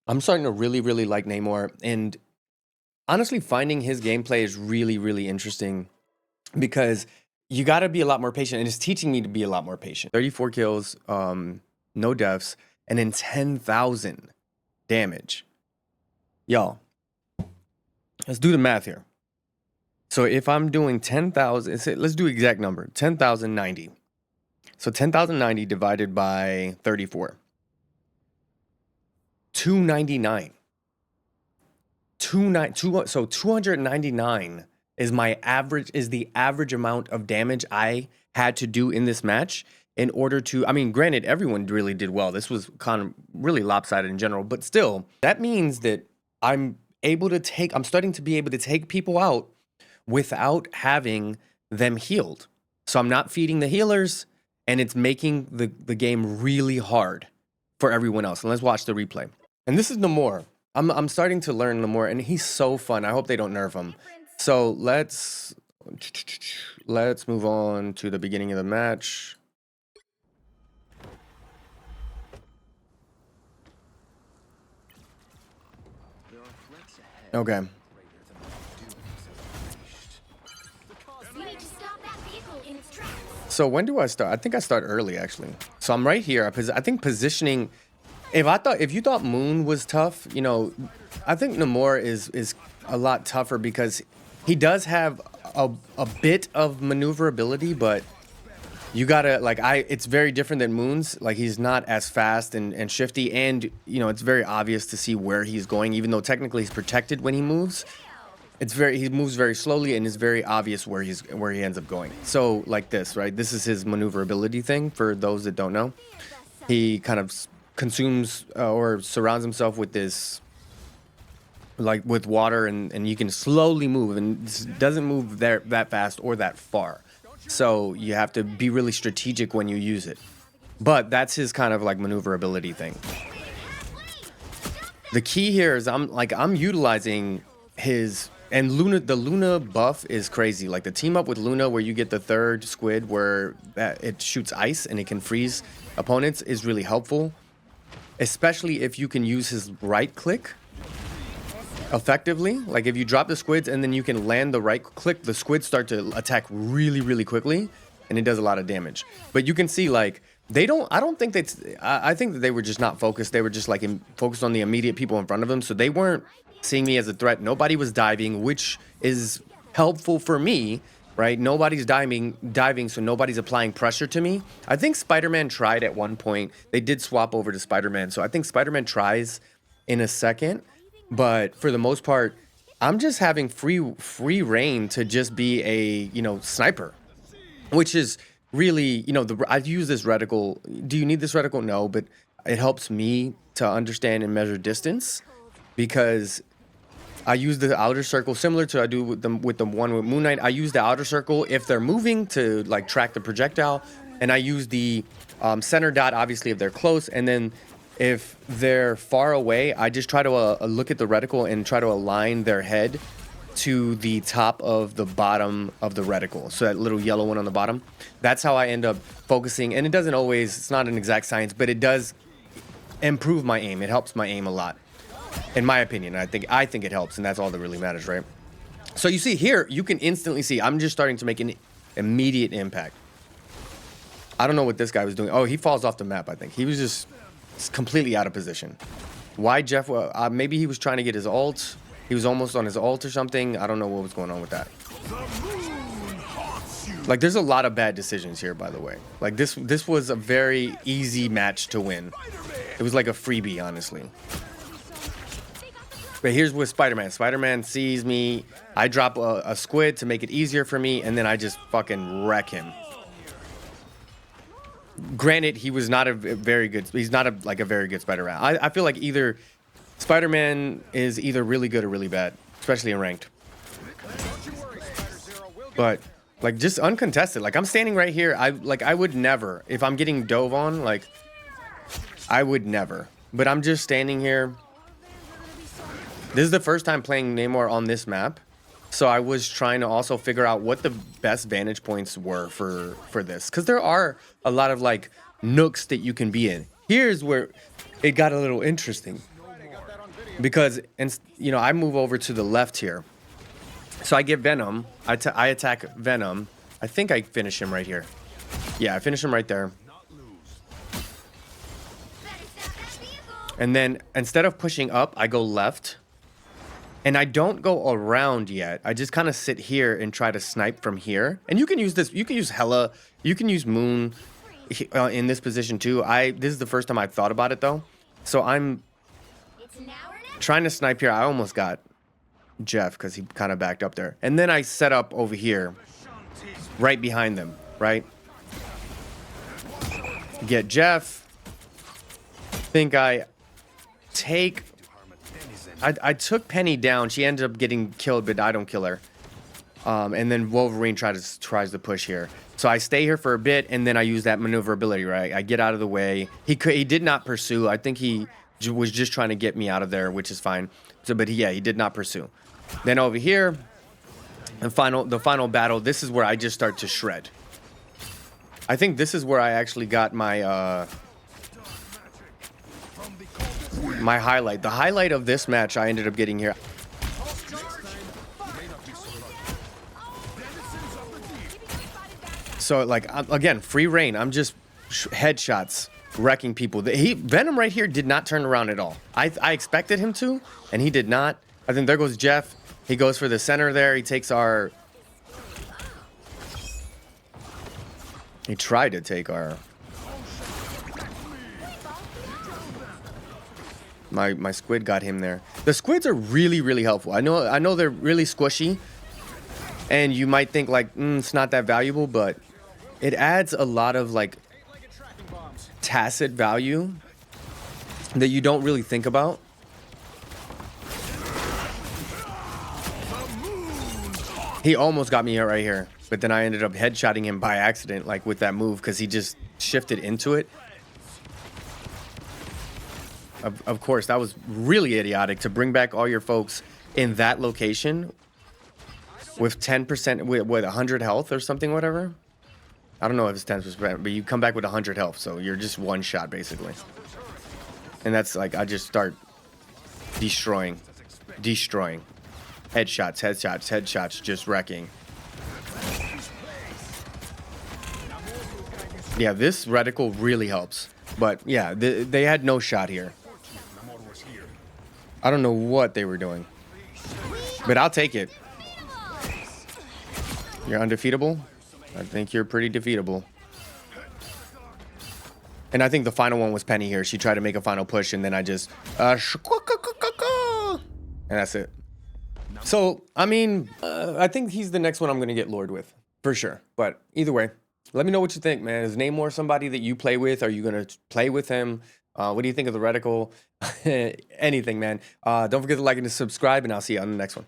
I'm starting to really, really like Namor, and honestly, finding his gameplay is really, really interesting because you got to be a lot more patient, and it's teaching me to be a lot more patient. 34 kills, no deaths, and then 10,000 damage. Y'all, let's do the math here. So if I'm doing 10,000, let's do exact number, 10,090. So 10,090 divided by 34. 299. So 299 is my average, is the average amount of damage I had to do in this match in order to, I mean, granted, everyone really did well. This was kind of really lopsided in general, but still, that means that I'm starting to be able to take people out without having them healed. So I'm not feeding the healers, and it's making the game really hard for everyone else. And let's watch the replay. And this is Namor. I'm starting to learn Namor, and he's so fun. I hope they don't nerf him. So let's move on to the beginning of the match. Okay. So when do I start? I think I start early, actually. So I'm right here. I think positioning. If you thought Moon was tough, you know, I think Namor is a lot tougher because he does have a bit of maneuverability, but you gotta it's very different than Moon's. Like, he's not as fast and shifty, and you know, it's very obvious to see where he's going, even though technically he's protected when he moves. He moves very slowly, and it's very obvious where he ends up going. So like this, right? This is his maneuverability thing. For those that don't know, he kind of consumes or surrounds himself with this, like with water, and you can slowly move, and it doesn't move that fast or that far. So you have to be really strategic when you use it. But that's his kind of like maneuverability thing. The key here is I'm utilizing his. And the Luna buff is crazy. Like the team up with Luna where you get the third squid where it shoots ice and it can freeze opponents is really helpful. Especially if you can use his right click effectively. Like if you drop the squids and then you can land the right click, the squids start to attack really, really quickly, and it does a lot of damage. But you can see, like, I think that they were just not focused. They were just like focused on the immediate people in front of them. So they weren't seeing me as a threat. Nobody was diving, which is helpful for me, right? Nobody's diving, so nobody's applying pressure to me. I think Spider-Man tried at one point. They did swap over to Spider-Man, so I think Spider-Man tries in a second. But for the most part, I'm just having free reign to just be a, you know, sniper, which is really, you know, I've used this reticle. Do you need this reticle? No, but it helps me to understand and measure distance because I use the outer circle similar to I do with the one with Moon Knight. I use the outer circle if they're moving to like track the projectile, and I use the center dot obviously if they're close, and then if they're far away, I just try to look at the reticle and try to align their head to the top of the bottom of the reticle. So that little yellow one on the bottom. That's how I end up focusing, and it doesn't always. It's not an exact science, but it does improve my aim. It helps my aim a lot. In my opinion, I think it helps, and that's all that really matters, right? So you see here, you can instantly see I'm just starting to make an immediate impact. I don't know what this guy was doing. Oh, he falls off the map, I think. He was just completely out of position. Why Jeff? Maybe he was trying to get his ult. He was almost on his ult or something. I don't know what was going on with that. Like, there's a lot of bad decisions here, by the way. Like, this was a very easy match to win. It was like a freebie, honestly. But here's with Spider-Man. Spider-Man sees me. I drop a squid to make it easier for me, and then I just fucking wreck him. Granted, he was not a very good. He's not a very good Spider-Man. I feel like either Spider-Man is either really good or really bad, especially in ranked. But like just uncontested. Like I'm standing right here. I would never, if I'm getting dove on, like I would never. But I'm just standing here. This is the first time playing Neymar on this map, so I was trying to also figure out what the best vantage points were for this, because there are a lot of like nooks that you can be in. Here's where it got a little interesting. because, and you know, I move over to the left here. So I get Venom. I attack Venom. I think I finish him right here. Yeah, I finish him right there. And then instead of pushing up, I go left. And I don't go around yet. I just kind of sit here and try to snipe from here. And you can use this. You can use Hela. You can use Moon in this position too. This is the first time I've thought about it though. So I'm trying to snipe here. I almost got Jeff because he kind of backed up there. And then I set up over here, right behind them, right? Get Jeff. Think I take... I took Penny down. She ended up getting killed, but I don't kill her. And then Wolverine tries to push here. So I stay here for a bit, and then I use that maneuverability, right? I get out of the way. He did not pursue. I think he was just trying to get me out of there, which is fine. So, but yeah, he did not pursue. Then over here, the final battle. This is where I just start to shred. I think this is where I actually got my my highlight. The highlight of this match I ended up getting here. So like again, free reign. I'm just headshots wrecking people. Venom right here did not turn around at all. I expected him to, and he did not. I think there goes Jeff. He goes for the center there. He takes our... He tried to take our... My squid got him there. The squids are really, really helpful. I know they're really squishy. And you might think like, it's not that valuable, but it adds a lot of like tacit value that you don't really think about. He almost got me right here, but then I ended up headshotting him by accident, like with that move, because he just shifted into it. Of course, that was really idiotic to bring back all your folks in that location with 10%, with 100 health or something, whatever. I don't know if it's 10%, but you come back with 100 health, so you're just one shot, basically. And that's like, I just start destroying. Headshots, just wrecking. Yeah, this reticle really helps. But yeah, they had no shot here. I don't know what they were doing, but I'll take it. You're undefeatable? I think you're pretty defeatable. And I think the final one was Penny here. She tried to make a final push, and then I just... and that's it. So, I mean, I think he's the next one I'm going to get Lord with, for sure. But either way, let me know what you think, man. Is Namor somebody that you play with? Are you going to play with him? What do you think of the reticle? Anything, man. Don't forget to like and to subscribe, and I'll see you on the next one.